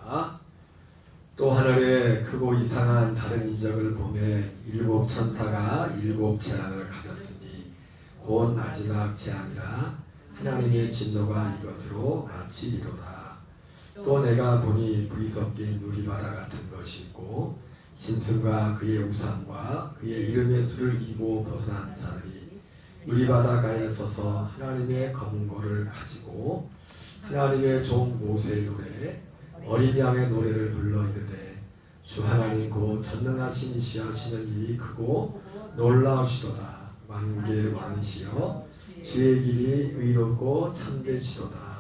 기도합니다. 또 하늘에 크고 이상한 다른 이적을 보매 일곱 천사가 일곱 재앙을 가졌으니 곧 마지막 재앙이라 하나님의 진노가 이것으로 마치리로다. 또 내가 보니 불이 섞인 누리바다 같은 것이 있고 짐승과 그의 우상과 그의 이름의 수를 이고 벗어난 자들이 누리바다가에 서서 하나님의 검은고를 가지고 하나님의 종 모세의 노래 어린 양의 노래를 불러 이르되 주 하나님 곧 전능하신 이시여 하시는 일이 크고 놀라우시도다. 만개 왕이시여 주의 길이 의롭고 참되시도다.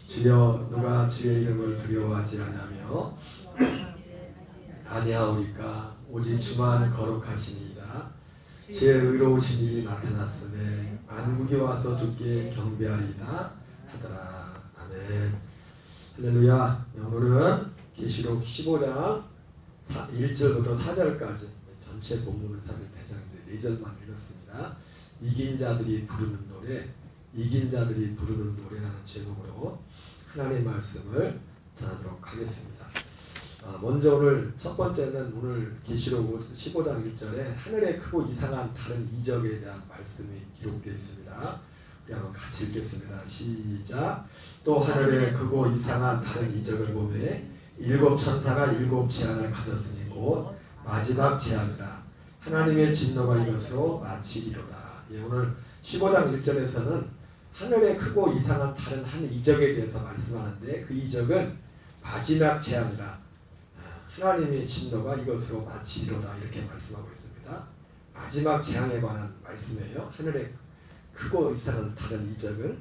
주여 누가 주의 이름을 두려워하지 않으며 아니하오리까 오직 주만 거룩하시니이다. 주의 의로우신 일이 나타났으매 만국이 와서 주께 경배하리이다 하더라. 아멘. 할렐루야. 오늘은 계시록 15장 1절부터 4절까지 전체 본문을 사실 대장인데 4절만 읽었습니다. 이긴 자들이 부르는 노래, 이긴 자들이 부르는 노래라는 제목으로 하나님의 말씀을 전하도록 하겠습니다. 먼저 오늘 첫 번째는 오늘 계시록 15장 1절에 하늘에 크고 이상한 다른 이적에 대한 말씀이 기록되어 있습니다. 우리 한번 같이 읽겠습니다. 시작. 또 하늘에 크고 이상한 다른 이적을 보매 일곱 천사가 일곱 재앙을 가졌으니 곧 마지막 재앙이라 하나님의 진노가 이것으로 마치리로다. 오늘 15장 1절에서는 하늘에 크고 이상한 다른 한 이적에 대해서 말씀하는데 그 이적은 마지막 재앙이라 하나님의 진노가 이것으로 마치리로다 이렇게 말씀하고 있습니다. 마지막 재앙에 관한 말씀이에요. 하늘에 크고 이상한 다른 이적은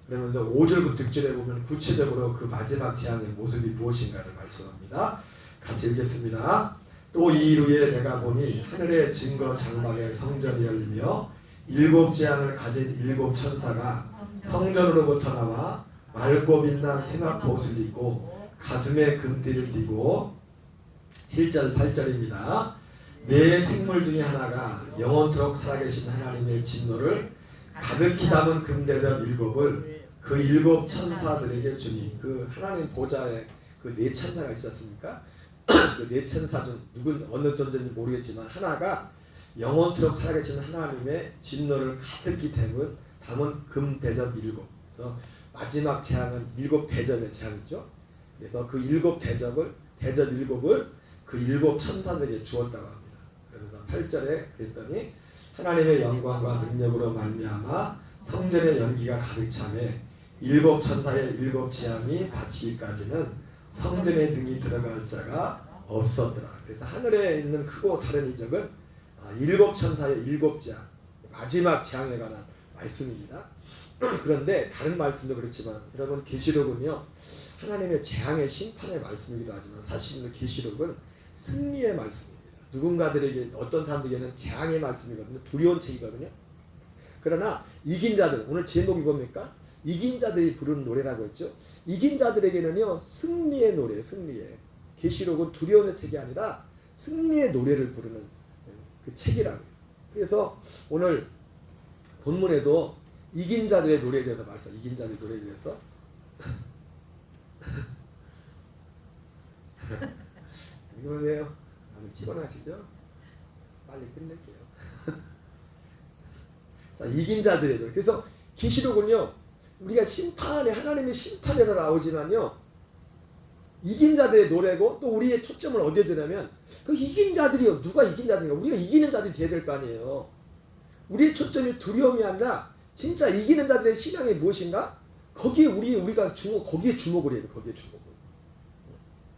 그러면서 5절부터 6절에 보면 구체적으로 그 마지막 재앙의 모습이 무엇인가를 말씀합니다. 같이 읽겠습니다. 또 이 후에 내가 보니 하늘의 증거 장막의 성전이 열리며 일곱 재앙을 가진 일곱 천사가 성전으로부터 나와 맑고 빛난 생악 옷을 입고 가슴에 금띠를 띠고 7절 8절입니다. 네 생물 중에 하나가 영원토록 살아계신 하나님의 진노를 가득히 담은 금대접 일곱을 그 일곱 천사들에게 주니 그 하나님 보좌에 그 네 천사가 있었습니까? 그 네 천사 중 누군 어느 존재인지 모르겠지만 하나가 영원토록 살아계신 하나님의 진노를 가득히 담은 금대접 일곱. 그래서 마지막 재앙은 일곱 대접의 재앙이죠. 그래서 그 일곱 대접 일곱을 그 일곱 천사들에게 주었다고 합니다. 그래서 8절에 그랬더니 하나님의 영광과 능력으로 말미암아 성전의 연기가 가득 차매 일곱 천사의 일곱 재앙이 바치기까지는 성전의 능이 들어갈 자가 없었더라. 그래서 하늘에 있는 크고 다른 이적은 일곱 천사의 일곱 재앙, 마지막 재앙에 관한 말씀입니다. 그런데 다른 말씀도 그렇지만 여러분 계시록은요 하나님의 재앙의 심판의 말씀이기도 하지만 사실은 계시록은 승리의 말씀입니다. 누군가들에게 어떤 사람들에게는 재앙의 말씀이거든요. 두려운 책이거든요. 그러나 이긴 자들, 오늘 제목이 뭡니까? 이긴 자들이 부르는 노래라고 했죠. 이긴 자들에게는요 승리의 노래, 승리의 계시록은 두려움의 책이 아니라 승리의 노래를 부르는 그 책이라고요. 그래서 오늘 본문에도 이긴 자들의 노래에 대해서 말씀, 이긴 자들의 노래에 대해서 이거세요. 피곤하시죠? 빨리 끝낼게요. 자, 이긴 자들의 노래. 그래서 계시록은요 우리가 심판에 하나님의 심판에서 나오지만요 이긴 자들의 노래고 또 우리의 초점을 어디에 두냐면 그 이긴 자들이요. 누가 이긴 자들인가? 우리가 이기는 자들이 돼야 될 거 아니에요. 우리의 초점이 두려움이 아니라 진짜 이기는 자들의 신앙이 무엇인가? 거기에 우리가 거기에 주목을 해야 돼. 거기에 주목을.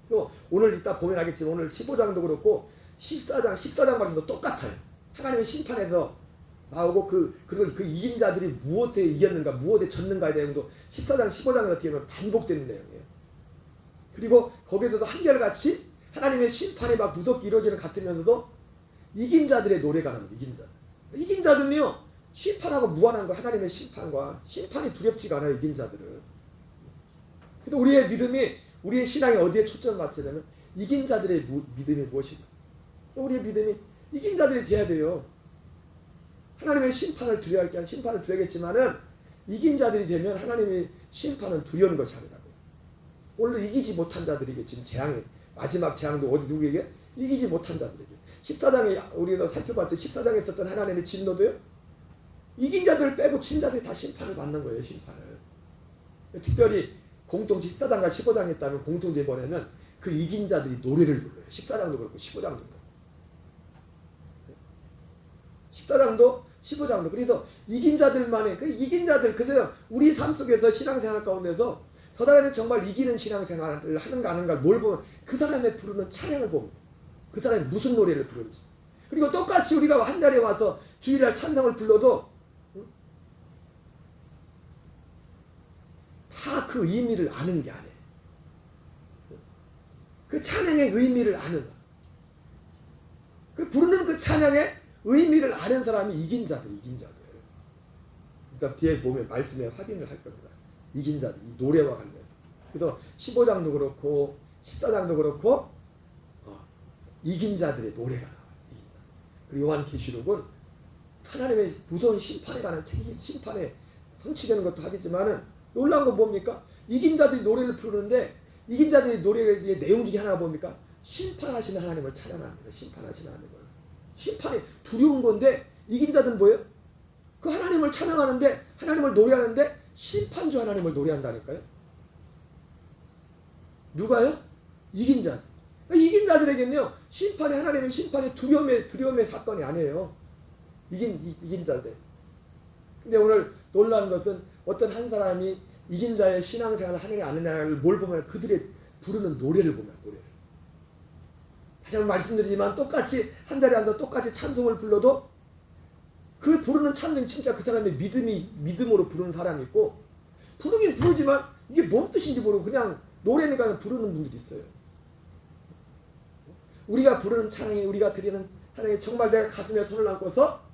또 오늘 이따 보면 알겠지만 오늘 15장도 그렇고 14장 말씀도 똑같아요. 하나님의 심판에서 나오고 그리고 그 이긴 자들이 무엇에 이겼는가, 무엇에 졌는가에 대해서도 14장, 15장을 어떻게 보면 반복되는 내용이에요. 그리고 거기에서도 한결같이 하나님의 심판이 막 무섭게 이루어지는 같으면서도 이긴 자들의 노래가 나옵니다. 이긴 자들. 이긴 자들은요 심판하고 무관한 거 하나님의 심판과 심판이 두렵지가 않아요. 이긴 자들은. 그래서 우리의 믿음이 우리의 신앙이 어디에 초점을 맞춰야 되면 이긴 자들의 믿음이 무엇인가? 우리의 믿음이 이긴 자들이 돼야 돼요. 하나님의 심판을 두려워할 게 아니라 심판을 두려워하겠지만은 이긴 자들이 되면 하나님의 심판은 두려운 것이 아니라고요. 오늘 이기지 못한 자들에게 지금 재앙이 마지막 재앙도 어디 누구에게? 이기지 못한 자들에게. 14장에 우리가 살펴봤죠. 14장에 있었던 하나님의 진노도요. 이긴 자들 빼고 진 자들이 다 심판을 받는 거예요. 심판을. 특별히 공통체 14장과 15장에 있다면 공통점이 뭐냐면 그 이긴 자들이 노래를 불러요. 14장도 그렇고 15장도 그렇고. 14장도 15장도. 그래서 이긴 자들만의 그 이긴 자들, 그래서 우리 삶 속에서 신앙생활 가운데서 저 사람이 정말 이기는 신앙생활을 하는가 안 하는가 뭘 보면 그 사람의 부르는 찬양을 보면 그 사람이 무슨 노래를 부르는지. 그리고 똑같이 우리가 한 자리에 와서 주일날 찬성을 불러도 다 그 의미를 아는 게 아니에요. 그 찬양의 의미를 아는, 그 부르는 그 찬양의 의미를 아는 사람이 이긴 자들, 이긴 자들. 일단 뒤에 보면 말씀에 확인을 할 겁니다. 이긴 자들, 이 노래와 관련해서. 그래서 15장도 그렇고 14장도 그렇고 이긴 자들의 노래가 나와요. 이긴 자들. 그리고 요한계시록은 하나님의 무서운 심판에 관한 책임, 심판에 성취되는 것도 하겠지만은 놀라운 건 뭡니까? 이긴 자들이 노래를 부르는데 이긴 자들의 노래의 내용 중에 하나가 뭡니까? 심판하시는 하나님을 찬양합니다. 심판하시는 하나님을. 심판이 두려운 건데 이긴 자들은 뭐예요? 그 하나님을 찬양하는데 하나님을 노래하는데 심판주 하나님을 노래한다니까요. 누가요? 이긴 자들. 그러니까 이긴 자들에게는요 심판이 하나님의 심판이 두려움의 사건이 아니에요. 이긴 자들. 근데 오늘 놀라운 것은 어떤 한 사람이 이긴 자의 신앙생활을 하느냐 안 하느냐를 뭘 보면 그들의 부르는 노래를 보면 노래를. 다시 한번 말씀드리지만 똑같이 한 자리에 앉아서 똑같이 찬송을 불러도 그 부르는 찬송이 진짜 그 사람의 믿음으로 부르는 사람이 있고 부르긴 부르지만 이게 뭔 뜻인지 모르고 그냥 노래니까 부르는 분들이 있어요. 우리가 부르는 찬양이 우리가 드리는 찬양이 정말 내가 가슴에 손을 얹고서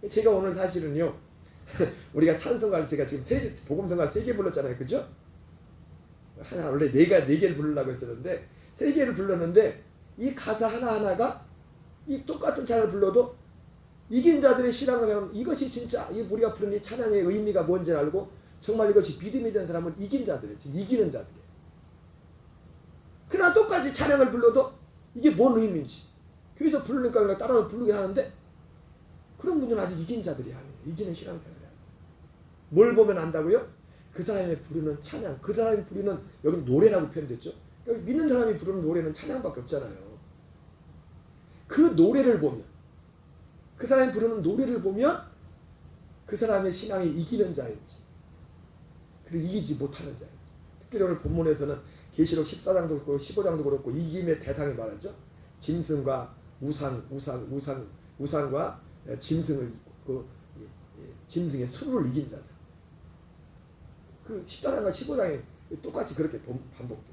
제가 오늘 사실은요 우리가 찬송가를 제가 지금 복음성가를 3개 불렀잖아요. 그죠? 원래 4개를 부르려고 했었는데 3개를 불렀는데 이 가사 하나하나가 이 똑같은 찬양을 불러도 이긴 자들의 신앙을 하면 이것이 진짜 우리가 부르는 이 찬양의 의미가 뭔지 알고 정말 이것이 믿음이 되는 사람은 이긴 자들이에요. 이기는 자들이에요. 그러나 똑같이 찬양을 불러도 이게 뭔 의미인지 교회에서 부르니까 그냥 따라서 부르긴 하는데 그런 분들은 아직 이긴 자들이 아니에요. 이기는 신앙생활이에요. 뭘 보면 안다고요? 그 사람이 부르는 찬양, 그 사람이 부르는 여기 노래라고 표현됐죠. 여기 믿는 사람이 부르는 노래는 찬양밖에 없잖아요. 그 노래를 보면 그 사람이 부르는 노래를 보면 그 사람의 신앙이 이기는 자인지 그리고 이기지 못하는 자인지. 특별히 오늘 본문에서는 계시록 14장도 그렇고 15장도 그렇고 이김의 대상이 말하죠. 짐승과 우상과 짐승을 그 짐승의 수를 이긴 자들. 그 14장과 15장이 똑같이 그렇게 반복돼요.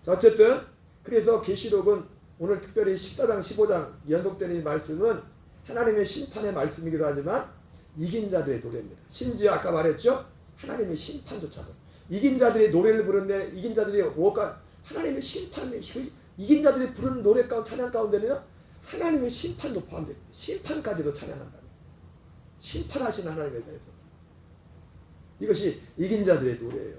자, 어쨌든 그래서 계시록은 오늘 특별히 14장, 15장 연속되는 이 말씀은 하나님의 심판의 말씀이기도 하지만 이긴 자들의 노래입니다. 심지어 아까 말했죠? 하나님의 심판조차도. 이긴 자들이 노래를 부르는데 이긴 자들이 하나님의 심판의 이긴 자들이 부르는 노래 가운데 찬양 가운데는 하나님의 심판도 포함되어 있습니다. 심판까지도 찬양한다. 심판하신 하나님에 대해서. 이것이 이긴 자들의 노래예요.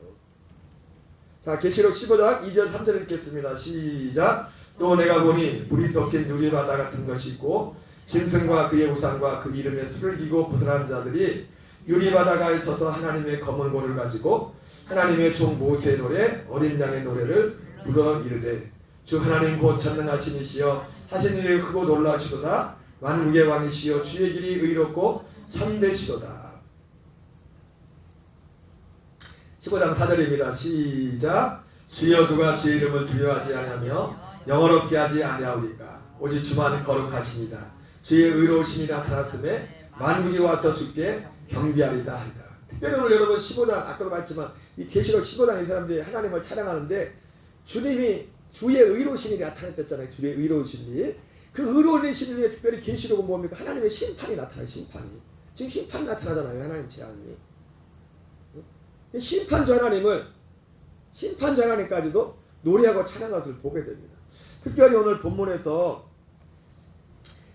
자, 계시록 15장 2절 3절 읽겠습니다. 시작. 또 내가 보니 불이 섞인 유리바다 같은 것이 있고 짐승과 그의 우상과 그 이름에 술을 기고 부설하는 자들이 유리바다가에 서서 하나님의 검은 고를 가지고 하나님의 종 모세의 노래 어린 양의 노래를 불러 이르되 주 하나님 곧 전능하시니시여 하신 일이 크고 놀라시도다. 만국의 왕이시여 주의 길이 의롭고 참되시도다. 15장 4절입니다. 시작. 주여 누가 주의 이름을 두려워하지 아니하며 영어롭게 하지 아니하오리까. 오직 주만 거룩하시니라. 주의 의로우심이 나타났음에 만국이 와서 주께 경배하리다 하리라. 특별히 오늘 여러분 15장 아까도 말했지만 이 계시록 15장 이 사람들이 하나님을 찬양하는데 주님이 주의 의로우심이 나타났댔잖아요. 주의 의로우심이. 그 의로우신 일에 특별히 계시록은 뭡니까? 하나님의 심판이 나타나요. 심판이. 지금 심판이 나타나잖아요. 하나님 재앙이. 심판주 하나님까지도 노래하고 찬양하는 것을 보게 됩니다. 특별히 오늘 본문에서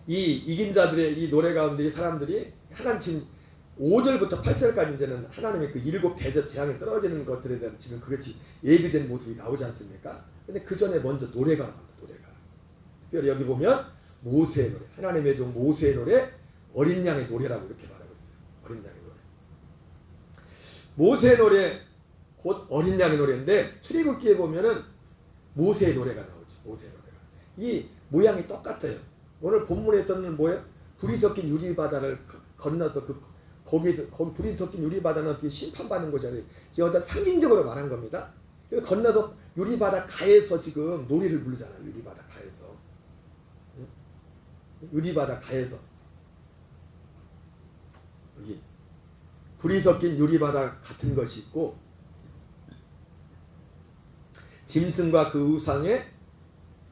이 이긴 자들의 이 노래 가운데 이 사람들이 하나님 지금 5절부터 8절까지 이제는 하나님의 그 일곱 대접 재앙에 떨어지는 것들에 대한 지금 그것이 예비된 모습이 나오지 않습니까? 근데 그 전에 먼저 노래가 나옵니다. 노래가. 특별히 여기 보면 모세의 노래, 하나님의 종 모세의 노래, 어린 양의 노래라고 이렇게 말하고 있어요. 어린 양의 노래. 모세의 노래 곧 어린 양의 노래인데 출애굽기에 보면은 모세의 노래가 나오죠. 모세의 노래가. 이 모양이 똑같아요. 오늘 본문에서는 뭐예요? 불이 섞인 유리바다를 건너서 거기 불이 섞인 유리바다는 어떻게 심판받는 거잖아요. 지금 어떤 상징적으로 말한 겁니다. 그래서 건너서 유리바다 가에서 지금 노래를 부르잖아요. 유리바다 가에서. 유리바다 가에서. 여기 불이 섞인 유리바다 같은 것이 있고 짐승과 그 우상에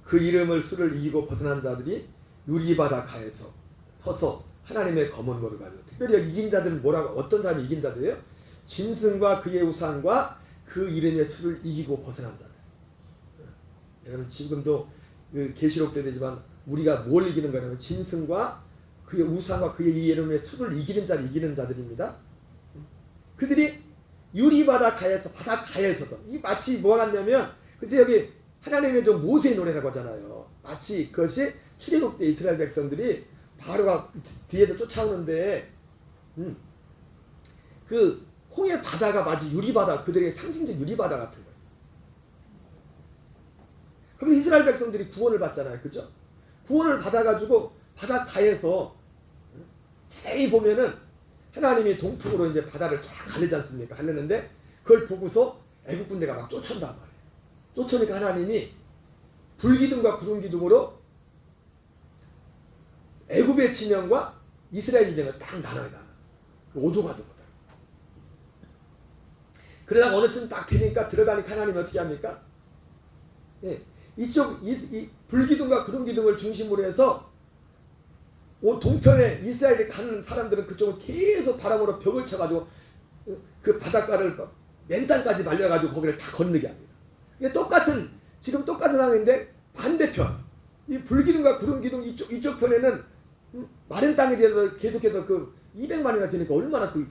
그 이름을 수를 이기고 벗어난 자들이 유리바다 가에서 서서 하나님의 검은 거를 가지고 특별히 여기 이긴 자들은 뭐라고 어떤 사람이 이긴 자들이에요? 짐승과 그의 우상과 그 이름의 수를 이기고 벗어난 자들. 여러분 지금도 그 계시록 때 되지만 우리가 뭘 이기는 거냐면 짐승과 그의 우상과 그의 이름의 수를 이기는 자들입니다. 그들이 유리바다 가에서 바다 가에서 이 마치 뭐 같냐면 그때 여기 하나님의 종 모세의 노래라고 하잖아요. 마치 그것이 출애굽 때 이스라엘 백성들이 바로가 뒤에서 쫓아오는데 그 홍해 바다가 마치 유리바다 그들의 상징적 유리바다 같은 거예요. 그래서 이스라엘 백성들이 구원을 받잖아요. 그죠? 구원을 받아가지고 바닷가에서 자세히 보면은 하나님이 동풍으로 이제 바다를 쫙 가르지 않습니까? 가르는데 그걸 보고서 애국 군대가 막 쫓아온단 말이에요. 쫓아오니까 하나님이 불기둥과 구름기둥으로 애굽의 진영과 이스라엘 진영을 딱 나눠요. 오도가 되거든. 그러다가 어느 쯤 딱 되니까 들어가니까 하나님이 어떻게 합니까? 예, 이쪽 이 불기둥과 구름기둥을 중심으로 해서 동편에 이스라엘에 가는 사람들은 그쪽은 계속 바람으로 벽을 쳐가지고 그 바닷가를 맨 땅까지 말려가지고 거기를 다 건너게 합니다. 이게 지금 똑같은 상황인데 반대편 이 불기둥과 구름기둥 이쪽 편에는 마른 땅에 대해서 계속해서 그 200만이나 되니까 얼마나 그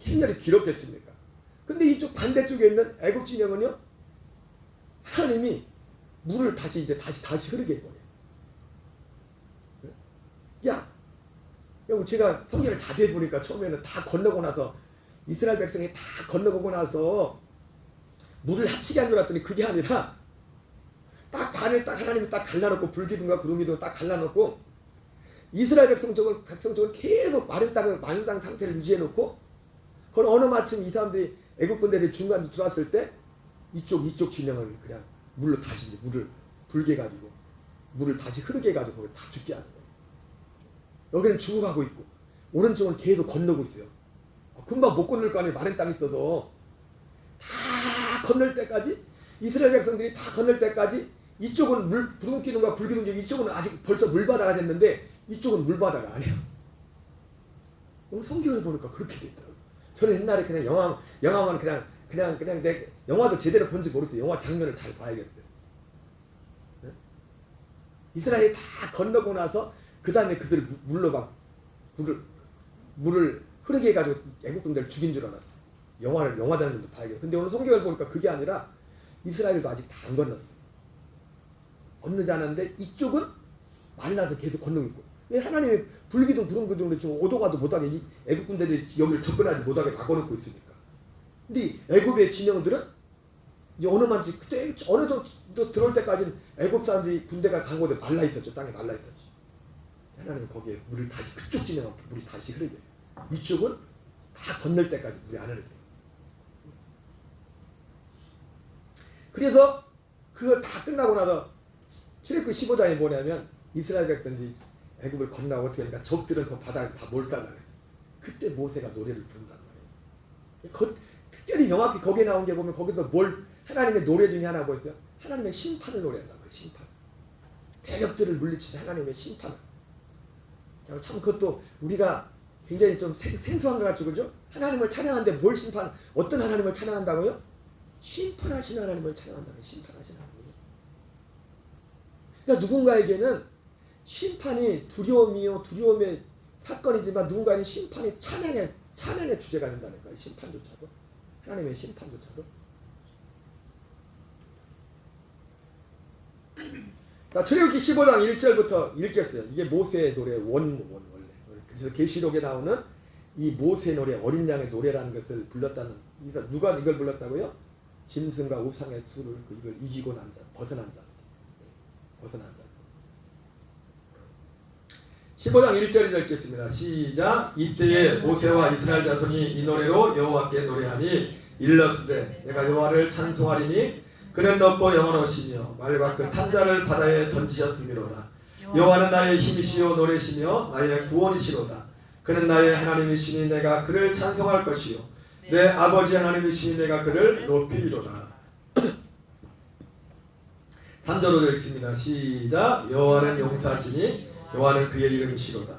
행렬이 길었겠습니까? 근데 이쪽 반대쪽에 있는 애굽 진영은요 하나님이 물을 다시 흐르게 해버려요. 야, 제가 성경을 자세히 보니까 처음에는 다 건너고 나서 이스라엘 백성이 다 건너고 나서 물을 합치게 한 줄 알았더니 그게 아니라 딱 반을 딱 하나님이 딱 갈라놓고 불기둥과 구름기둥을 딱 갈라놓고 이스라엘 백성 쪽은 계속 마른 땅 상태를 유지해놓고 그건 어느 마침 이 사람들이 애국 군대들이 중간에 들어왔을 때 이쪽 진영을 그냥 물로 다시 물을 불게 가지고 물을 다시 흐르게 해가지고 거기 다 죽게 하는 거예요. 여기는 죽어가고 있고 오른쪽은 계속 건너고 있어요. 금방 못 건널 거 아니에요. 마른 땅이 있어서 다 건널 때까지 이스라엘 백성들이 다 건널 때까지 이쪽은 구름기둥과 불기둥 이쪽은 아직 벌써 물바다가 됐는데 이쪽은 물바다가 아니에요. 오늘 성경을 보니까 그렇게 됐더라고요. 저는 옛날에 그냥 영화만 그냥 내 영화도 제대로 본지 모르겠어요. 영화 장면을 잘 봐야겠어요. 네? 이스라엘이 다 건너고 나서 그 다음에 그들을 물을 흐르게 해가지고 애국군대를 죽인 줄 알았어요. 영화 장면도 봐야겠어요. 근데 오늘 성경을 보니까 그게 아니라 이스라엘도 아직 다 안 건넜어요. 건너지 않았는데 이쪽은 말라서 계속 건너고 있고 하나님이 불기둥 구름기둥으로 지금 오도가도 못하게 애국 군대들이 여기를 접근하지 못하게 막아놓고 있으니까. 근데 애국의 진영들은 이제 그때 어느 정도 들어올 때까지는 애국 사람들이 군대가 간 곳에 말라 있었죠. 땅에 말라 있었죠. 하나님은 거기에 물을 다시 그쪽 진영은 물이 다시 흐르게. 이쪽은 다 건널 때까지 물이 안 흐르게. 그래서 그거 다 끝나고 나서 출애굽기 15장이 뭐냐면 이스라엘 백성들이 애굽을 건너고 어떻게 하니까 적들은 그 바다에 다 몰살나고 했어요. 그때 모세가 노래를 부른단 말이에요. 특별히 명확히 거기에 나온 게 보면 거기서 하나님의 노래 중에 하나 뭐였어요? 하나님의 심판을 노래한단 말이에요. 심판. 대적들을 물리치는 하나님의 심판을. 참 그것도 우리가 굉장히 좀 생소한 것 같죠, 그죠? 하나님을 찬양하는데 어떤 하나님을 찬양한다고요? 심판하신 하나님을 찬양한다고요. 심판하신 하나님. 그러니까 누군가에게는 심판이 두려움의 사건이지만 누군가는 심판이 찬양의 찬양의 주제가 된다니까요. 심판조차도. 하나님의 심판조차도. 자, 출애굽기 15장 1절부터 읽겠어요. 이게 모세의 노래 원래. 그래서 계시록에 나오는 이 모세의 노래, 어린 양의 노래라는 것을 불렀다는, 누가 이걸 불렀다고요? 짐승과 우상의 수를 이걸 이기고 난 자, 벗어난 자. 벗어난 자. 15장 1절을 읽겠습니다. 시작. 이때에 모세와 이스라엘 자손이 이 노래로 여호와께 노래하니 일렀으되 내가 여호와를 찬송하리니 그는 높고 영원하시며 말과 그 탄자를 바다에 던지셨음이로다. 여호와는 나의 힘이시요 노래시며 나의 구원이시로다. 그는 나의 하나님이시니 내가 그를 찬송할 것이요 내 아버지 하나님이시니 내가 그를 높이리로다. 3절로 읽습니다. 시작. 여호와는 용사시니 여호와는 그의 이름이시로다.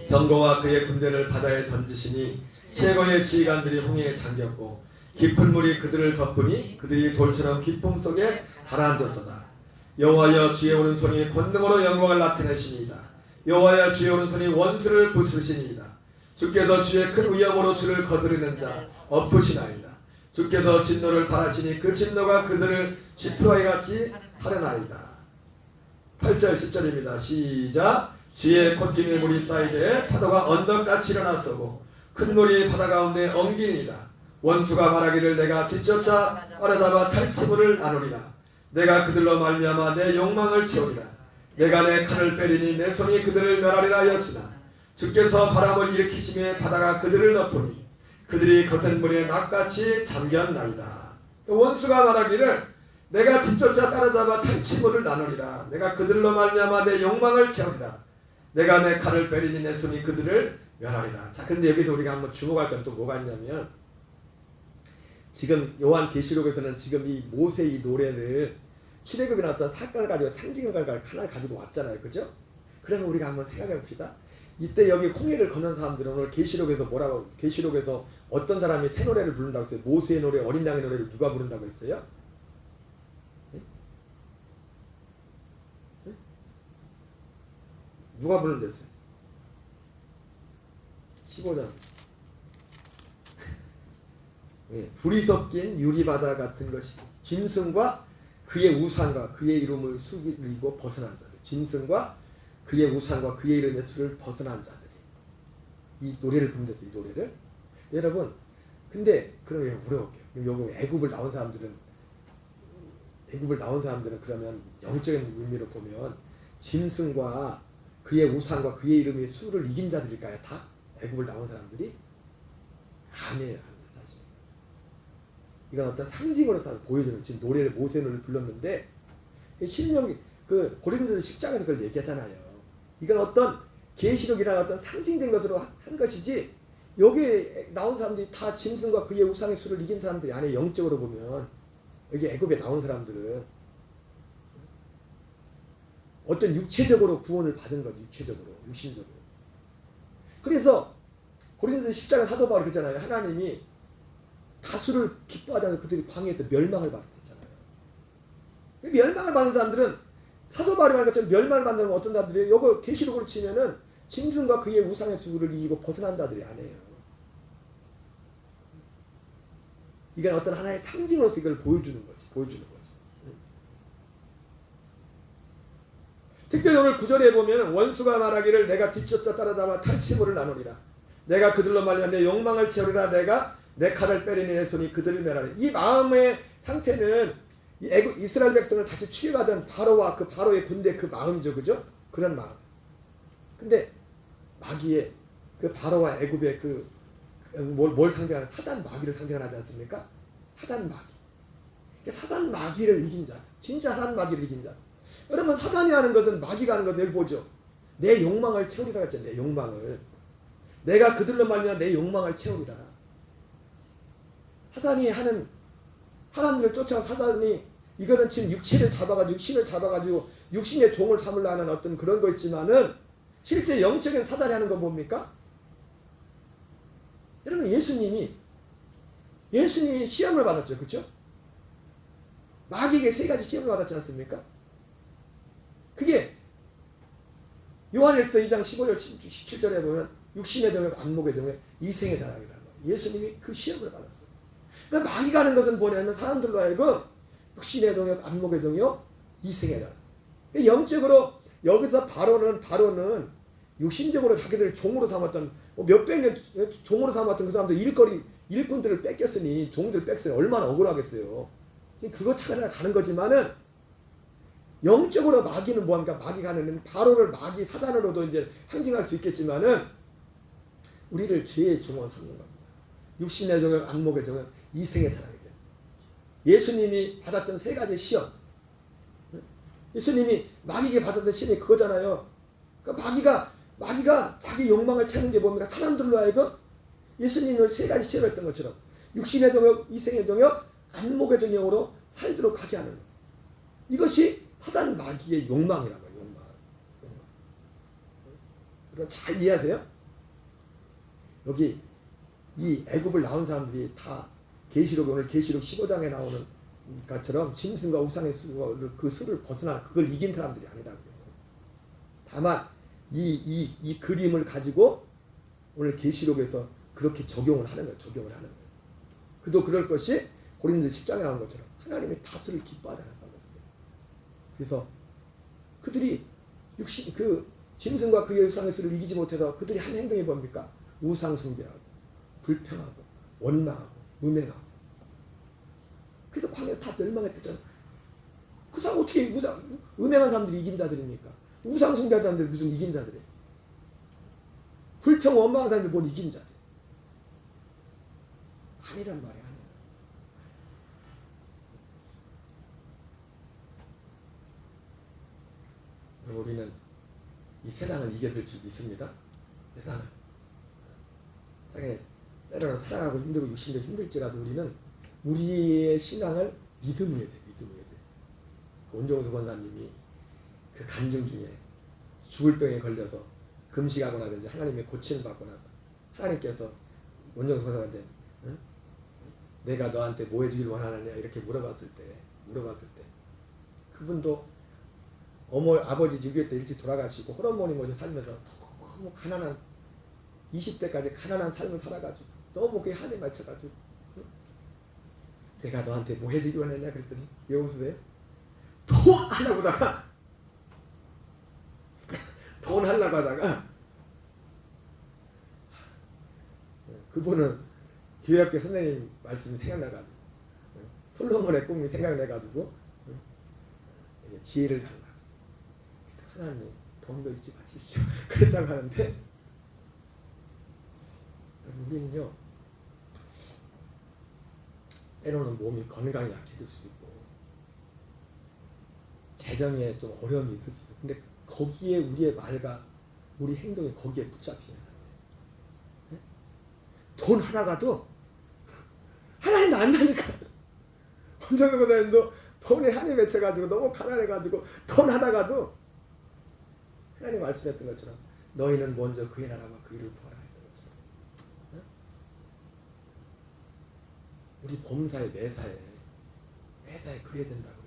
병거와 그의 군대를 바다에 던지시니 최고의 지휘관들이 홍해에 잠겼고 깊은 물이 그들을 덮으니 그들이 돌처럼 깊음 속에 가라앉았도다. 여호와여 주의 오른손이 권능으로 영광을 나타내시니이다. 여호와여 주의 오른손이 원수를 부수시니이다. 주께서 주의 큰 위엄으로 주를 거스르는 자 엎으시나이다. 주께서 진노를 바라시니 그 진노가 그들을 지푸라기 같이 타려나이다. 8절 10절입니다. 시작. 주의 콧김에 물이 쌓이되 파도가 언덕같이 일어났었고 큰 물이 바다 가운데 엉기니이다. 원수가 말하기를 내가 뒤쫓아 빠르다가 탈취물을 나누리라. 내가 그들로 말미암아 내 욕망을 채우리라. 내가 내 칼을 빼리니 내 손이 그들을 멸하리라 하였으나 주께서 바람을 일으키심에 바다가 그들을 덮으니 그들이 거센 물에 낙같이 잠겼나이다. 원수가 말하기를 내가 뒤쫓아 따라잡아 탈취물을 나누리라. 내가 그들로 말미암아 내 욕망을 채우리라. 내가 내 칼을 빼리니 내 손이 그들을 멸하리라. 자, 그런데 여기서 우리가 한번 주목할 건 또 뭐가 있냐면, 지금 요한 계시록에서는 지금 이 모세 이 노래를 출애굽에 나왔던 사건을 가지고 상징을 하나 가지고 왔잖아요, 그죠? 그래서 우리가 한번 생각해 봅시다. 이때 여기 홍해를 건넌 사람들은 오늘 계시록에서 뭐라고, 계시록에서 어떤 사람이 새 노래를 부른다고 했어요? 모세의 노래, 어린 양의 노래를 누가 부른다고 했어요? 누가 부른댔어요? 15장. 불이 섞인 유리바다 같은 것이 짐승과 그의 우상과 그의 이름을 숙이고 벗어난 자들. 짐승과 그의 우상과 그의 이름의 수를 벗어난 자들이 이 노래를 부른댔어요. 이 노래를. 여러분, 근데 그러면 물어볼게요. 여기 애굽을 나온 사람들은 그러면 영적인 의미로 보면 짐승과 그의 우상과 그의 이름의 수를 이긴 자들일까요? 다? 애굽을 나온 사람들이? 아니에요. 사실. 이건 어떤 상징으로서 보여주는, 지금 노래를 모세를 불렀는데 신명기 그 고린도서 10장에서 그걸 얘기하잖아요. 이건 어떤 계시록이라는 어떤 상징된 것으로 한 것이지, 여기 나온 사람들이 다 짐승과 그의 우상의 수를 이긴 사람들이 아니에요. 영적으로 보면 여기 애굽에 나온 사람들은 어떤 육체적으로 구원을 받은 거죠. 육신적으로. 그래서 고린도서 10장에 사도 바울이 그러잖아요. 하나님이 다수를 기뻐하지 않아서 그들이 광야에서 멸망을 받았잖아요. 멸망을 받은 사람들은 사도 바울이 말한 것처럼 멸망을 받는 어떤 사람들이 요거 계시록으로 치면은 짐승과 그의 우상의 수를 이기고 벗어난 자들이 아니에요. 이건 어떤 하나의 상징으로서 이걸 보여주는 거지. 특별히 오늘 9절에 보면 원수가 말하기를 내가 뒤쫓아 따라잡아 탈취물을 나누리라. 내가 그들로 말미암아 내 욕망을 채우리라. 내가 내 칼을 빼리니 내 손이 그들을 멸하리라. 이 마음의 상태는 이스라엘 백성을 다시 취해가던 바로와 그 바로의 군대 그 마음이죠. 그죠? 그런 마음. 근데 마귀의 그 바로와 애굽의 뭘 상징하는, 사단 마귀를 상징하지 않습니까? 사단 마귀. 사단 마귀를 이긴 자. 진짜 사단 마귀를 이긴 자. 여러분, 사단이 하는 것은, 마귀가 하는 것은 여기 보죠. 내 욕망을 채우리라 했잖아요. 내 욕망을. 내가 그들로 말미암아 내 욕망을 채우리라. 사단이 하는, 사람들을 쫓아간 사단이, 이거는 지금 육신을 잡아가지고 육신의 종을 삼으려 하는 어떤 그런 거 있지만은, 실제 영적인 사단이 하는 건 뭡니까? 여러분, 예수님이 시험을 받았죠. 그렇죠? 마귀에게 3가지 시험을 받았지 않습니까? 그게 요한일서 2장 15절 17절에 보면 육신의 동역, 안목의 동역, 이생의 자랑이라는 거예요. 예수님이 그 시험을 받았어요. 그러니까 마귀가 하는 것은 뭐냐면 사람들로 하여금 육신의 동역, 안목의 동역, 이생의 자랑. 그러니까 영적으로 여기서 바로는 육신적으로 자기들 종으로 삼았던 몇백 년 종으로 삼았던 그 사람들 일꾼들을 뺏겼으니 종들을 뺏겼으니 얼마나 억울하겠어요. 그거 찾아가 가는 거지만은 영적으로 마귀는 뭐합니까? 마귀가 하는 바로를 마귀 사단으로도 이제 항징할 수 있겠지만은 우리를 죄의 종으로 삼는 겁니다. 육신의 종은 안목의 종은 이생의 자랑이죠. 예수님이 받았던 세 가지 시험. 예수님이 마귀에게 받았던 시험이 그거잖아요. 그러니까 마귀가 자기 욕망을 채는 게 뭡니까? 사람들로 하여금 예수님을 세 가지 시험했던 것처럼 육신의 종역, 이생의 종역, 안목의 종역으로 살도록 하게 하는 것. 이것이 사단 마귀의 욕망이라고 해요. 욕망. 그럼 잘 이해하세요? 여기 이 애굽을 나온 사람들이 다 오늘 계시록 15장에 나오는 것처럼 짐승과 우상의 그 수를 벗어나 그걸 이긴 사람들이 아니라고요. 다만 이 그림을 가지고 오늘 계시록에서 그렇게 적용을 하는 거예요. 그도 그럴 것이 고린도 10장에 나온 것처럼 하나님의 다스를 기뻐하지 않았다고 했어요. 그래서 그들이 그 짐승과 그의 우상의 수를 이기지 못해서 그들이 한 행동이 뭡니까? 우상 숭배하고 불평하고 원망하고 음행하고. 그래서 광야에 다 멸망했댔잖아. 그 사람 어떻게 음행한 사람들이 이긴 자들입니까? 우상 숭배한 사람들이 무슨 이긴 자들이에요? 불평 원망한 사람들이 뭘 이긴 자들? 아니란 말이야. 우리는 이 세상을 이겨낼 줄 믿습니다. 세상을 때로는 살아가고 힘들고 육신도 힘들지라도 우리는 우리의 신앙을 믿음으로 해야 돼. 원종수 권사님이 그 간증 중에 죽을 병에 걸려서 금식하고 나든지 하나님의 고침을 받고 나서 하나님께서 원종수 권사한테 응? 내가 너한테 뭐 해주길 원하느냐 이렇게 물어봤을 때 그분도 아버지 6.25 때 일찍 돌아가시고 호르몬이 먼저 살면서 너무 가난한 20대까지 가난한 삶을 살아가지고 너무 그게 한에 맞춰가지고 내가 너한테 뭐 해주길 원하냐 그랬더니 왜 웃으세요? 돈 하려고 하다가 그분은 교회학교 선생님 말씀이 생각나가지고 솔로몬의 꿈이 생각나가지고 지혜를 달라. 하나님 돈도 잊지 마십시오. 그랬다고 하는데 우리는요 때로는 몸이 건강이 약해질 수 있고 재정에 좀 어려움이 있을 수 있어요. 근데 거기에 우리의 말과 우리 행동이 거기에 붙잡히는 거예요. 돈 하나가도 하나님 안 나니까 원정수 권사님도 돈에 한이 맺혀가지고 너무 가난해가지고 돈 하나가도 하나님 말씀했던 것처럼 너희는 먼저 그의 나라와 그 일을 구하라 했던 것처럼 우리 범사에 매사에 그래야 된다고요.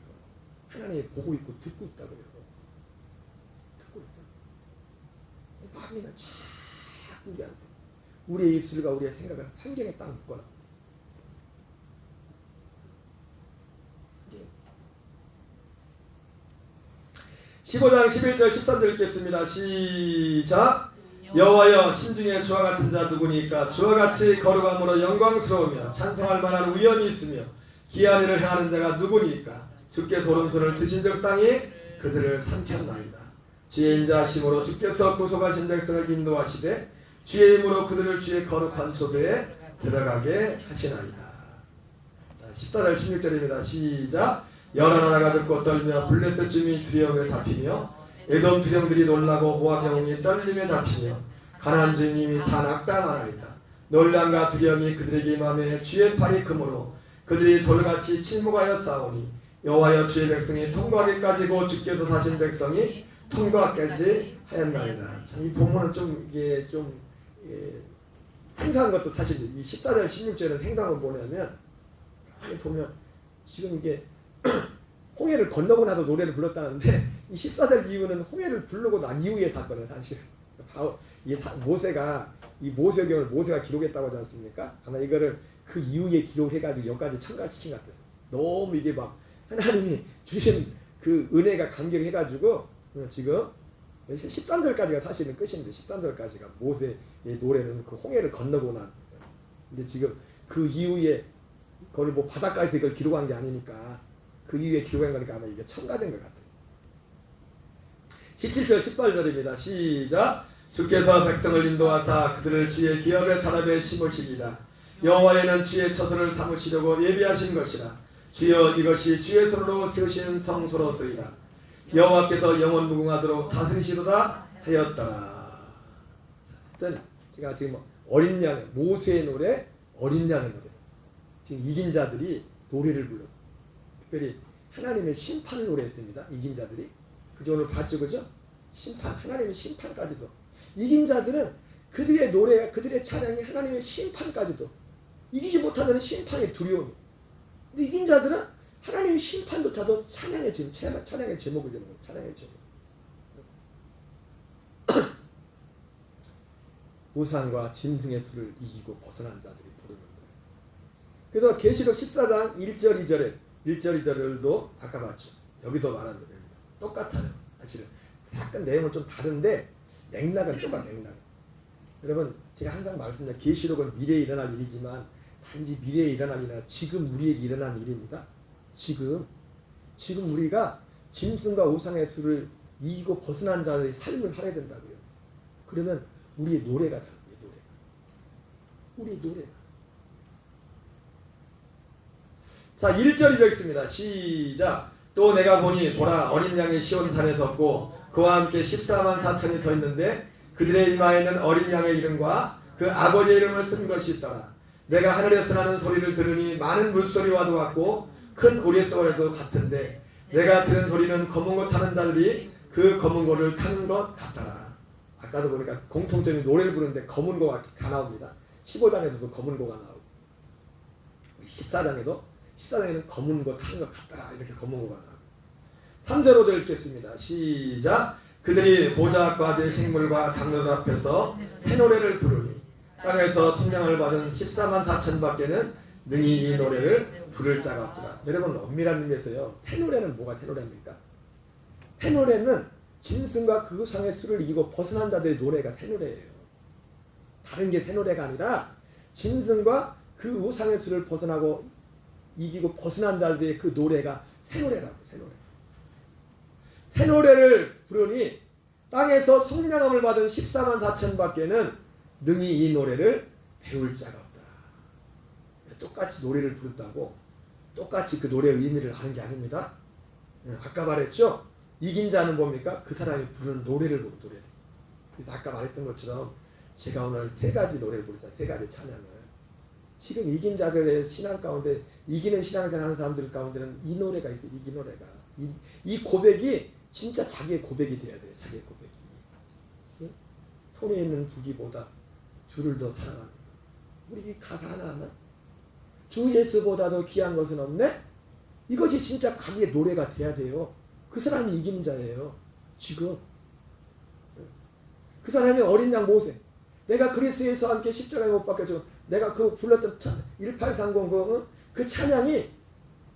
하나님이 보고 있고 듣고 있다고요. 마귀는 자꾸 우리한테 우리의 입술과 우리의 생각을 환경에 딱 묶어놔. 15장 11절 13절 읽겠습니다. 시작. 여호와여 신중에 주와 같은 자 누구니까? 주와 같이 거룩함으로 영광스러우며 찬송할 만한 위엄이 있으며 기한 일을 행하는 자가 누구니까? 주께서 오른손을 드신 적 땅에 그들을 삼켰나이다. 주의 인자하심으로 주께서 구속하신 백성을 인도하시되 주의 힘으로 그들을 주의 거룩한 초소에 들어가게 하시나이다. 자, 14절 16절입니다. 시작. 열하나가 듣고 떨며 블레셋 주민이 두려움에 잡히며 에돔 두령들이 놀라고 모압 영웅이 떨림에 잡히며 가나안 주민이 다 낙담하나이다. 놀람과 두려움이 그들에게 임하며 주의 팔이 금으로 그들이 돌같이 침묵하여 싸우니 여호와여 주의 백성이 통과하기까지 고 주께서 사신 백성이 통과하기까지 하였나이다. 이 본문은 좀 이게 좀 생소한 것도 사실 이 14절 16절은 생소한 건 뭐냐면 많이 보면 지금 이게 홍해를 건너고 나서 노래를 불렀다는데 이 14절 이후는 홍해를 부르고 난 이후의 사건은 사실 이게 모세가 이 모세경을 모세가 기록했다고 하지 않습니까? 아마 이거를 그 이후에 기록해가지고 여기까지 첨가시킨 것 같아요. 너무 이게 막 하나님이 주신 그 은혜가 감격해가지고 지금 13절까지가 사실은 끝인데 13절까지가 모세의 노래는 그 홍해를 건너고 난. 근데 지금 그 이후에 그걸 뭐 바닷가에서 이걸 기록한 게 아니니까 그 이후에 기록한 거니까 아마 이게 첨가된 것 같아요. 17절 18절입니다. 시작. 주께서 백성을 인도하사 그들을 주의 기업의 사람에 심으시니라. 여호와께는 주의 처소를 삼으시려고 예비하신 것이라. 주여 이것이 주의 손으로 세우신 성소로서이라. 여호와께서 영원 무궁하도록 다스리시도다 하였더라. 하여튼 제가 지금 어린 양 모세의 노래, 어린 양의 노래, 지금 이긴 자들이 노래를 불렀어요. 특별히 하나님의 심판을 노래했습니다. 이긴 자들이. 그죠? 오늘 봤죠, 그죠? 심판, 하나님의 심판까지도. 이긴 자들은 그들의 노래가, 그들의 찬양이 하나님의 심판까지도. 이기지 못하는 심판의 두려움이. 근데 이긴 자들은 하나님의 심판조차도 찬양의 제목이 되는 거예요. 찬양의 제목. 우상과 짐승의 수를 이기고 벗어난 자들이 부르는 거예요. 그래서 계시록 14장 1절 2절도 아까 봤죠. 여기도 말한 노래입니다. 똑같아요. 사실은 약간 내용은 좀 다른데 맥락은 똑같아요. 맥락. 여러분 제가 항상 말씀드려요. 계시록은 미래에 일어날 일이지만 단지 미래에 일어날 일이 아니라 지금 우리에게 일어난 일입니다. 지금 우리가 짐승과 우상의 수를 이기고 벗어난 자의 삶을 살아야 된다고요. 그러면 우리의 노래가 다르고요. 우리의 노래가. 자 1절 2절 있습니다. 시작. 또 내가 보니 보라 어린 양이 시온산에 섰고 그와 함께 14만 4천이 서 있는데 그들의 이마에는 어린 양의 이름과 그 아버지의 이름을 쓴 것이 있더라. 내가 하늘에서 나는 소리를 들으니 많은 물소리와도 같고 큰 우레소리와도 같은데 내가 들은 소리는 검은 것 타는 자들이 그 검은 것을 타는 것 같더라. 아까도 보니까 공통점이 노래를 부르는데 검은 거가 다 나옵니다. 15장에서도 검은 거가 나오고 14장에는 검은 거 타는 것 같더라. 이렇게 검은 거가 나오고 3절로도 읽겠습니다. 시작. 그들이 보좌 앞과 내 생물과 장로들 앞에서 새 노래를 부르니 땅에서 성령을 받은 14만 4천 밖에는 능히 이 노래를 부를 자가 없더라. 여러분 엄밀한 의미에서요. 새 노래는 뭐가 새 노래입니까? 새 노래는 짐승과 그 우상의 수를 이기고 벗어난 자들의 노래가 새 노래예요. 다른 게 새 노래가 아니라 짐승과 그 우상의 수를 벗어나고 이기고 벗어난 자들의 그 노래가 새 노래라고. 새 노래. 새 노래를 부르니 땅에서 성령함을 받은 14만 4천 밖에는 능히 이 노래를 배울 자가 없더라. 똑같이 노래를 부른다고 똑같이 그 노래의 의미를 아는 게 아닙니다. 아까 말했죠. 이긴 자는 뭡니까? 그 사람이 부르는 노래를 부르는 노래. 그래서 아까 말했던 것처럼 제가 오늘 세 가지 노래를 부르자. 세 가지 찬양을. 지금 이긴 자들의 신앙 가운데 이기는 신앙생활 하는 사람들 가운데는 이 노래가 있어요. 이긴 노래가. 이 고백이 진짜 자기의 고백이 돼야 돼요. 자기의 고백이. 손에 있는 부기보다 주를 더 사랑하는. 우리 이 가사 하나하나 주 예수보다도 귀한 것은 없네? 이것이 진짜 자기의 노래가 돼야 돼요. 그 사람이 이기는 자예요. 지금. 그 사람이 어린 양 모세. 내가 그리스도에서 함께 십자가에 못 박혀져. 내가 그 불렀던 1830 그 찬양이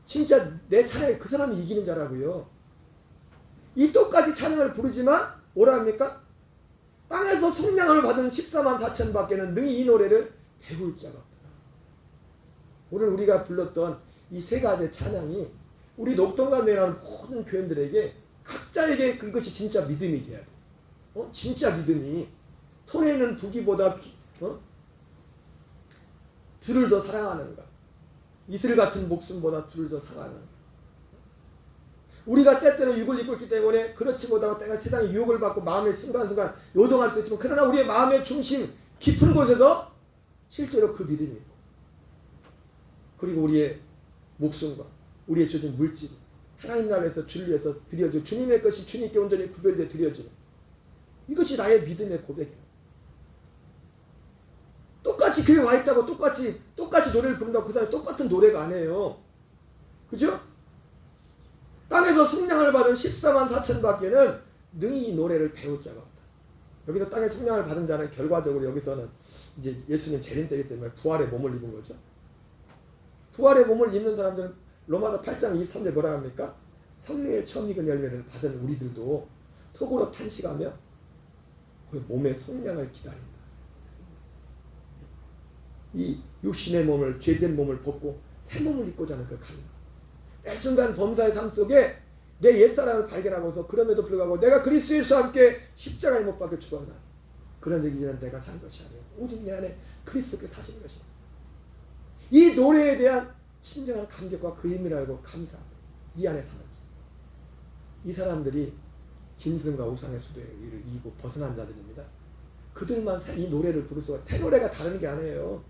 진짜 내 찬양이 그 사람이 이기는 자라고요. 이 똑같이 찬양을 부르지만 뭐라 합니까? 땅에서 성령을 받은 14만 4천 밖에는 능히 이 노래를 배울 자가 없다. 오늘 우리가 불렀던 이 세 가지 찬양이 우리 녹동과 내라는 모든 교인들에게 각자에게 그것이 진짜 믿음이 돼야 돼. 진짜 믿음이 손에 있는 부기보다 주를 더 사랑하는가. 이슬 같은 목숨보다 주를 더 사랑하는가. 우리가 때때로 육을 입고 있기 때문에 그렇지 못하고 때가 세상의 유혹을 받고 마음의 순간순간 요동할 수 있지만 그러나 우리의 마음의 중심 깊은 곳에서 실제로 그 믿음이 있고 그리고 우리의 목숨과 우리의 주어진 물질 하나님 나라에서 주를 위해서 드려줘 주님의 것이 주님께 온전히 구별되어 드려주는 이것이 나의 믿음의 고백이에요. 똑같이 교회 와 있다고 똑같이 노래를 부른다고 그 사람이 똑같은 노래가 아니에요. 그죠? 땅에서 승량을 받은 14만 4천 밖에는 능히 이 노래를 배울 자가 없다. 여기서 땅의 속량을 받은 자는 결과적으로 여기서는 이제 예수님 재림 때이기 때문에 부활의 몸을 입은 거죠. 부활의 몸을 입는 사람들은 로마서 8장 23절 뭐라 합니까? 성령의 처음 익은 열매를 받은 우리들도 속으로 탄식하며 그 몸의 속량을 기다린다. 이 육신의 몸을, 죄된 몸을 벗고 새 몸을 입고자 하는 그 갈망. 매 순간 범사의 삶 속에 내 옛사람을 발견하고서 그럼에도 불구하고 내가 그리스도 예수와 함께 십자가에 못 박혀 죽었나. 그런 얘기는 내가 산 것이 아니에요. 오직 내 안에 그리스도께 사시는 것이다. 이 노래에 대한 진정한 감격과 그 의미를 알고 감사합니다. 이 안에 사는 이 사람들이 짐승과 우상의 수도를 이기고 벗어난 자들입니다. 그들만 이 노래를 부를 수가, 태노래가 다른 게 아니에요.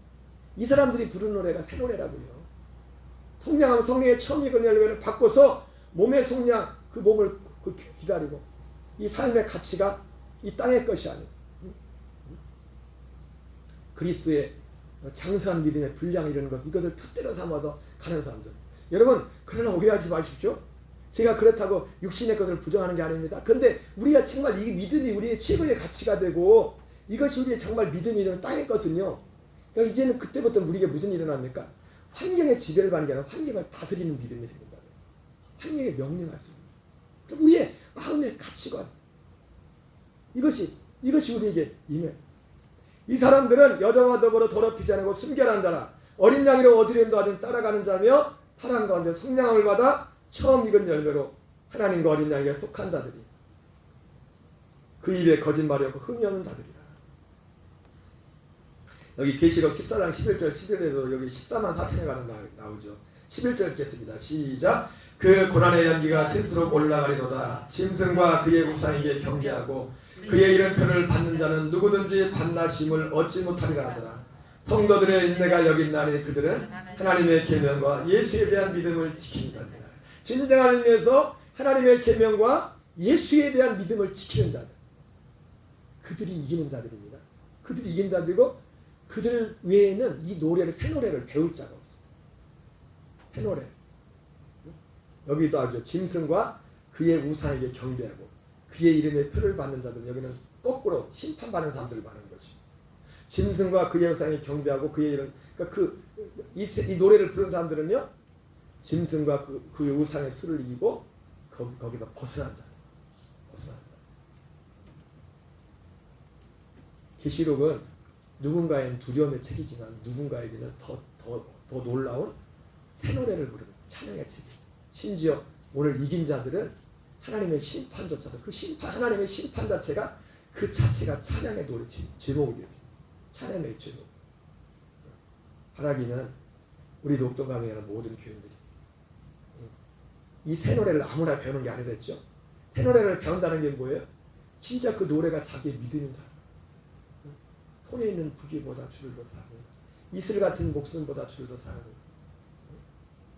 이 사람들이 부르는 노래가 새 노래라고요. 속량하면 성령의 처음 익은 열매를 받고서 몸의 속량, 그 몸을 기다리고 이 삶의 가치가 이 땅의 것이 아니에요. 그리스도의 장수한 믿음의 분량을 이루는 것, 이것을 표대로 삼아서 가는 사람들. 여러분, 그러나 오해하지 마십시오. 제가 그렇다고 육신의 것을 부정하는 게 아닙니다. 그런데 우리가 정말 이 믿음이 우리의 최고의 가치가 되고 이것이 우리의 정말 믿음이 되는 땅의 것은요. 그러니까 이제는 그때부터 우리에게 무슨 일이 일어납니까? 환경에 지배를 받는 게 아니라 환경을 다스리는 믿음이 됩니다. 환경에 명령할 수 있는. 우리의 마음의 가치관. 이것이 우리에게 임해. 이 사람들은 여자와 더불어 더럽히지 않고 순결한 자라 어린 양이로 얻으려는 아들 따라가는 자며 사랑 가운데 성량을 받아 처음 익은 열매로 하나님과 어린 양에게 속한 자들이 그 입에 거짓말이 없고 흠이 없는 자들이라. 여기 계시록 14장 11절 11절에도 여기 14만 4천에 가는 나오죠. 11절 읽겠습니다. 시작. 그 고난의 연기가 샘수록 올라가리로다. 짐승과 그의 우상에게 경배하고 그의 이름표를 받는 자는 누구든지 반나심을 얻지 못하리라 하더라. 성도들의 인내가 여긴 날에 그들은 하나님의 계명과 예수에 대한 믿음을 지킨다. 진정한 의미에서 하나님의 계명과 예수에 대한 믿음을 지키는 자들. 그들이 이기는 자들입니다. 그들이 이긴 자들이고 그들 외에는 이 노래를, 새 노래를 배울 자가 없어요. 새 노래. 여기도 하죠. 짐승과 그의 우상에게 경배하고 그의 이름의 표를 받는 자들. 여기는 거꾸로 심판받는 사람들을 말하는 것이죠. 짐승과 그의 우상에 경배하고 그의 이름, 그러니까 이 노래를 부르는 사람들은요, 짐승과 그의 우상의 수를 이기고 거기서 벗어난 자. 계시록은 누군가에는 두려움의 책이지만 누군가에게는 더 놀라운 새 노래를 부르는 찬양의 책이에요. 심지어 오늘 이긴 자들은 하나님의 심판조차도 그 심판, 하나님의 심판 자체가 그 자체가 찬양의 노래 제목이 되었어요. 찬양의 제목. 바라기는 우리 녹동강에 있는 모든 교인들이 이 새 노래를 아무나 배우는 게 아니랬죠. 새 노래를 배운다는 게 뭐예요? 진짜 그 노래가 자기의 믿음인 사람. 손에 있는 부귀보다 주를 더 사랑하고 이슬 같은 목숨보다 주를 더 사랑하고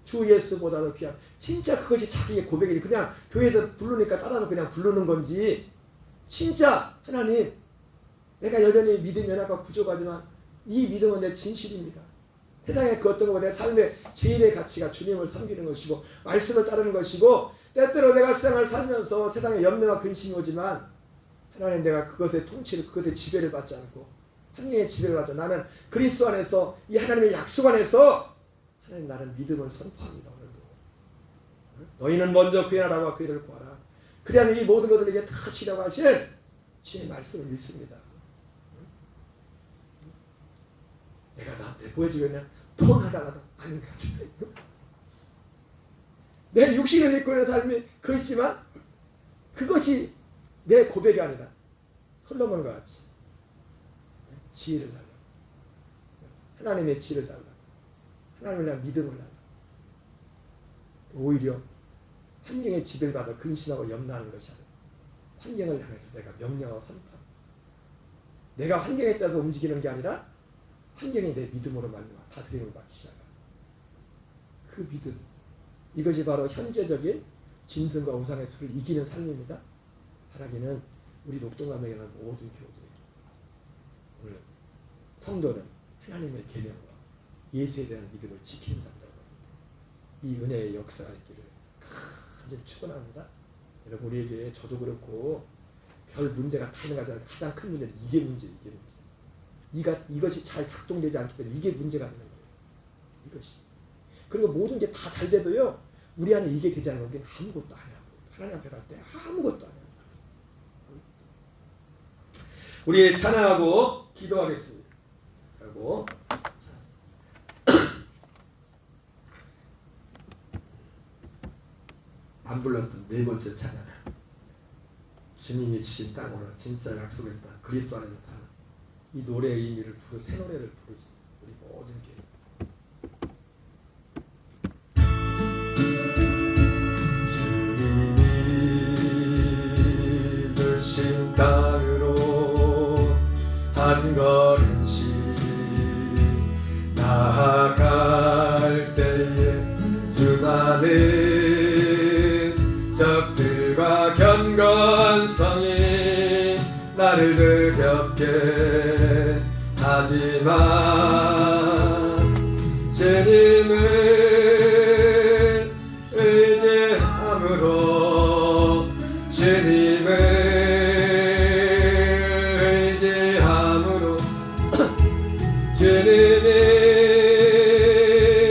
주 예수보다도 귀한, 진짜 그것이 자기의 고백이지. 그냥 교회에서 부르니까 따라서 그냥 부르는 건지, 진짜 하나님, 내가 여전히 믿음이 연약하고 부족하지만 이 믿음은 내 진실입니다. 세상에 그 어떤 것보다 내 삶의 제일의 가치가 주님을 섬기는 것이고 말씀을 따르는 것이고, 때때로 내가 세상을 살면서 세상에 염려와 근심이 오지만 하나님, 내가 그것의 통치를, 그것의 지배를 받지 않고 하나님의 지배를 받아 나는 그리스도 안에서, 이 하나님의 약속 안에서 하나님, 나는 믿음을 선포합니다. 오늘도 너희는 먼저 그의 나라와 그 일을 구하라. 그래야 이 모든 것을 이게 다 주려고 하시는 주의 말씀을 믿습니다. 내가 나한테 보여주겠냐? 통하다가도 아닌 것 같아요. 내 육신을 입고 있는 삶이 그 있지만 그것이 내 고백이 아니라 솔로몬과 같이 지혜를 달라. 하나님의 지혜를 달라. 하나님을 위한 믿음을 달라. 오히려 환경의 지배를 받아 근심하고 염려하는 것이 아니라 환경을 향해서 내가 명령하고 선포합니다. 내가 환경에 따라서 움직이는 게 아니라 환경이 내 믿음으로 말미암아 다스림을 받기 시작합니다. 그 믿음, 이것이 바로 현재적인 짐승과 우상의 수를 이기는 삶입니다. 하나님은 우리 녹동감에 있는 모든 교우들에게 오늘 성도는 하나님의 계명과 예수에 대한 믿음을 지킨다고 합니다. 이 은혜의 역사가 있기를 간절히 축원합니다. 여러분, 우리에게, 저도 그렇고 별 문제가 다 있는 거잖아요. 가장 큰 문제는 이게 문제예요. 이게 문제. 이것이 잘 작동되지 않기 때문에 이게 문제가 되는 거예요. 이것이. 그리고 모든 게 다 잘 돼도요. 우리 안에 이게 되지 않으면 우리는 아무것도 안 해요. 하나님 앞에 갈 때 아무것도 안 해요. 우리 찬양하고 기도하겠습니다. 하고 안 불렀던 네 번째 찬양. 주님이 주신 땅으로 진짜 약속했다. 그리스도 안에서 사는 이 노래의 의미를 새 노래를 부르시 우리 모든 게 주님이 주신 땅으로 한 걸음씩 나아갈 때에 수많은 적들과 경건성이 나를 두렵게 하지만 주님을 의지함으로 주님을 의지함으로 주님이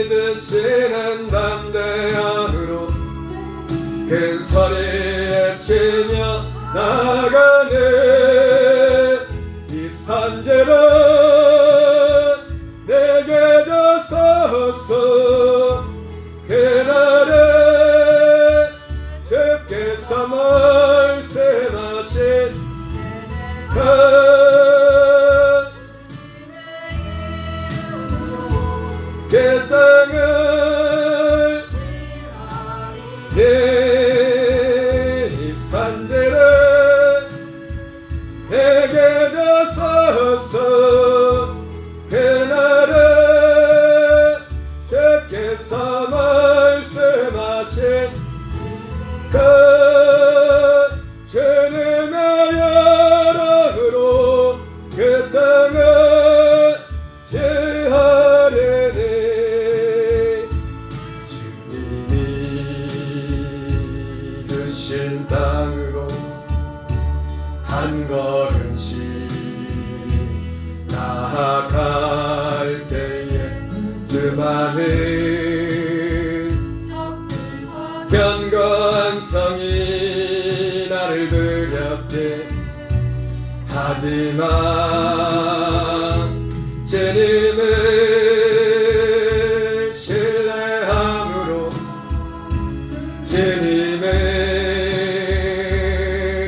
드시는 담대함으로 큰 소리에 치며 나가는 이 산재를 내게 주소서. 그날에 주께서 말씀하신 그 땅을 이 산들을 내게 주소서. 그날에 주께서 말씀하신 그 주님의 영으로 그 땅을 지하리니 주님이 주신 땅으로 한 걸음씩 나아갈 때에 수많은 경건성이 나를 두렵게 하지만 주님을 신뢰함으로 주님을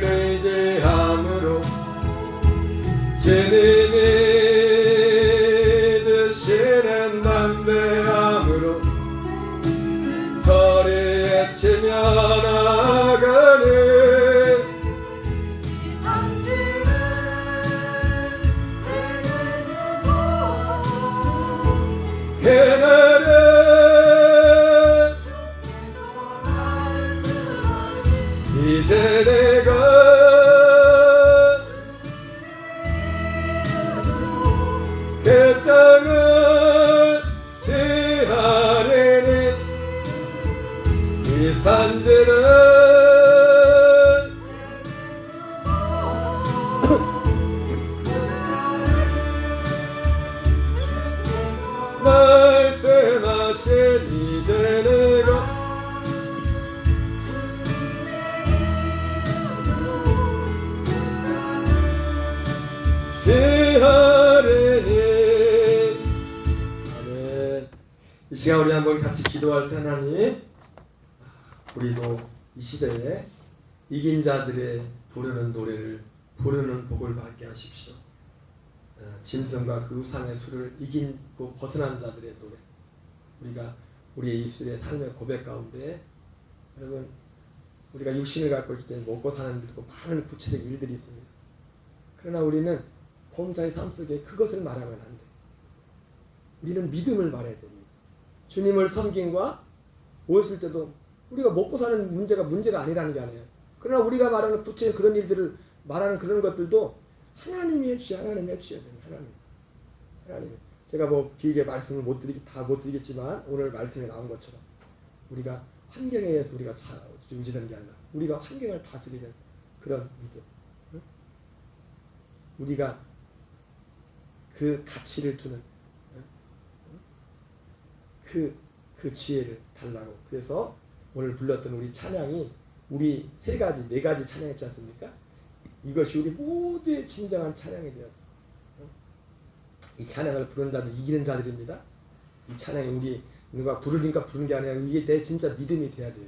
의지함으로 주님이 주시는 담대함으로 소리에 치며 나가는 그날에 이제 내가 그 땅을 지하리니 이 산들은 말씀하신 이제 내가 지하리니. 아멘. 이 시간 우리 한번 같이 기도할 때 하나님, 우리도 이 시대에 이긴 자들의 부르는 노래를 부르는 복을 받게 하십시오. 짐승과 그 우상의 수를 이기고 벗어난 자들의 노래, 우리가 우리의 입술의 삶의 고백 가운데, 여러분 우리가 육신을 갖고 있기 때문에 먹고 사는 일도 많은 구체적 일들이 있습니다. 그러나 우리는 범사의 삶 속에 그것을 말하면 안 돼. 우리는 믿음을 말해야 됩니다. 주님을 섬김과 모였을 때도 우리가 먹고 사는 문제가 아니라는 게 아니에요. 그러나 우리가 말하는 구체적 그런 일들을 말하는 그런 것들도 하나님이 해주셔야 됩니다. 하나님. 제가 뭐 길게 말씀을 다 못 드리겠지만 오늘 말씀에 나온 것처럼 우리가 환경에 의해서 우리가 유지되는 게 아니라 우리가 환경을 다스리는 그런 믿음. 우리가 그 가치를 두는 그 지혜를 달라고. 그래서 오늘 불렀던 우리 찬양이 우리 네 가지 찬양했지 않습니까? 이것이 우리 모두의 진정한 찬양이 되었어. 이 찬양을 부르는 자들 이기는 자들입니다. 이 찬양이 우리 누가 부르니까 부르는 게 아니라 이게 내 진짜 믿음이 돼야 돼요.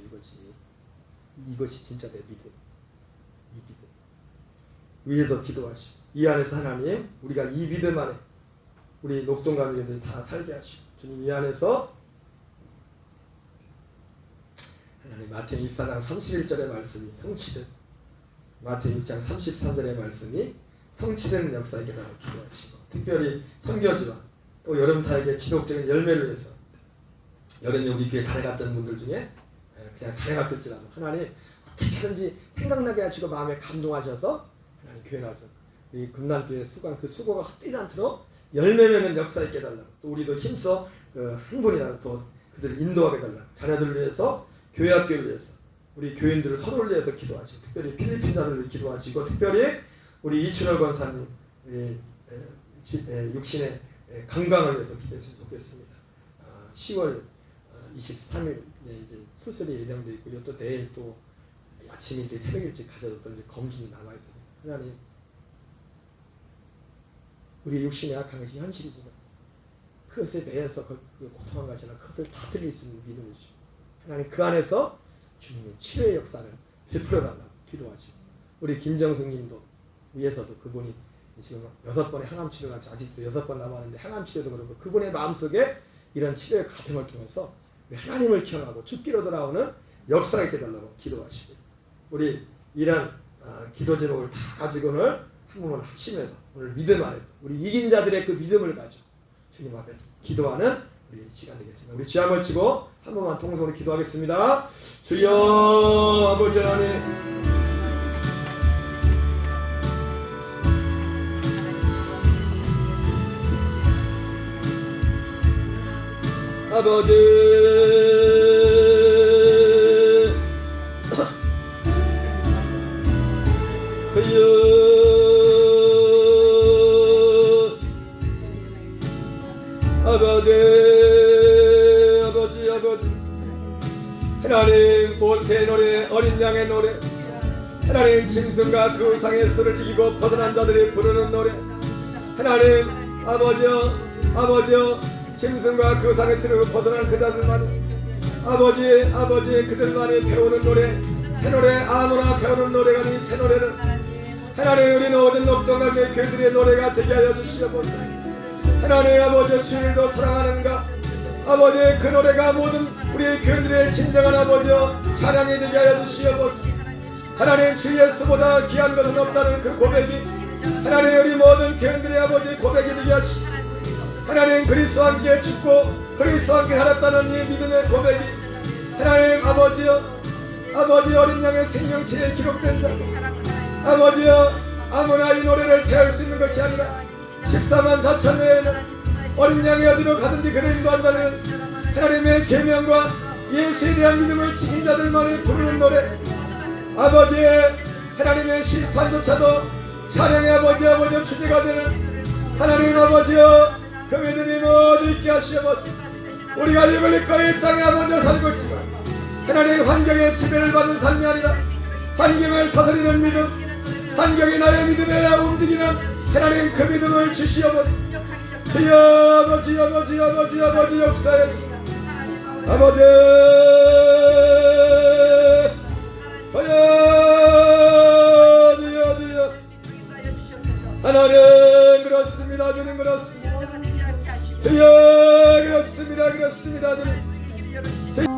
이것이 진짜 내 믿음. 이 믿음 위에서 기도하시고 이 안에서 하나님 우리가 이 믿음 안에 우리 녹동가족들이 다 살게 하시고 주님 이 안에서 하나님 마태복음 24장 31절의 말씀이 성취된 마태복음 6장 33절의 말씀이 성취되는 역사에 달라 기도하시고 특별히 선교지와 또 여름사역의 지속적인 열매를 위해서 여름에 우리 교회 다녀갔던 분들 중에 그냥 다녀갔을지라도 하나님 어떻게든지 생각나게 하시고 마음에 감동하셔서 하나님 교회 나와서 이 금남교회 수고한 그 수고가 헛되지 않도록 열매 맺는 역사에 깨달라고 또 우리도 힘써 행분이나 또 그들을 인도하게 달라고 자녀들을 위해서 교회 학교를 위해서 우리 교인들을 서로를 위해서 기도하시고 특별히 필리핀 자들을 위해 기도하시고 특별히 우리 이춘월 권사님 육신의 건강을 위해서 기도했으면 좋겠습니다. 10월 23일 이제 수술이 예정되어 있고요. 또 내일 또 아침 일찍 새벽 일찍 가져졌던 이제 검진이 남아 있습니다. 하나님 우리 육신의 악한 것이 현실이지만 그것에 매여서 고통한 것이나 그것을 다스릴 수 있는 믿음을 주시고 하나님 그 안에서 주님의 치료의 역사를 베풀어 달라고 기도하시고 우리 김정숙님도 위에서도 그분이 지금 6번의 항암 치료가 아직도 6번 남았는데 항암 치료도 그렇고 그분의 마음속에 이런 치료의 과정을 통해서 하나님을 기억하고 죽기로 돌아오는 역사가 있게 달라고 기도하시고 우리 이런 기도 제목을 다 가지고 오늘 한 몸을 합심해서 오늘 믿음 안에서 우리 이긴 자들의 그 믿음을 가지고 주님 앞에 기도하는 우리 시간 되겠습니다. 우리 주 한번 치고 한 번만 통성으로 기도하겠습니다. 주여 아버지 하나님 아버지 아버지 하나님 모세의 노래 어린 양의 노래 하나님 짐승과 그 우상의 수를 이기고 벗어난 자들이 부르는 노래 하나님 아버지여 짐승과 그 우상의 수를 벗어난 그 자들만이 아버지 그들만이 배우는 노래 새 노래 아무나 배우는 노래가 아닌 새 노래를 하나님 우리 모든 녹동강의 교회들의 노래가 되게 하여 주시옵소서. 하나님 아버지 주님도 사랑하는가 아버지 그 노래가 모든 우리 교회들의 진정한 아버지여 사랑이 되게 하여 주시옵소서. 하나님 주 예수보다 귀한 것은 없다는 그 고백이 하나님 우리 모든 교회들의 아버지 고백이 되게 하시고 하나님 그리스도와 함께 죽고 그리스도와 함께 살았다는 이 믿음의 고백이 하나님 아버지 어린 양의 생명체에 기록된 자 아버지여 아무나 이 노래를 배울 수 있는 것이 아니라 14만 4천 외에는 어린 양이 어디로 가든지 그를 인도한다는 하나님의 계명과 예수에 대한 믿음을 지킨 자들만이 부르는 노래 아버지의 하나님의 심판조차도 사랑의 아버지 주제가 되는 하나님 아버지여 그 믿음이 모두 있게 하시옵소서. 우리가 이걸 거의 땅에 아버지여 살고 있지만 하나님 환경의 지배를 받는 삶이 아니라 환경을 다스리는 믿음 환경이 나의 믿음에 움직이는 하나님 그 믿음을 주시옵소서. 주여 아버지 역사에 아버지 주여 하나님 그렇습니다. 주님 그렇습니다. 주여 그렇습니다. 주님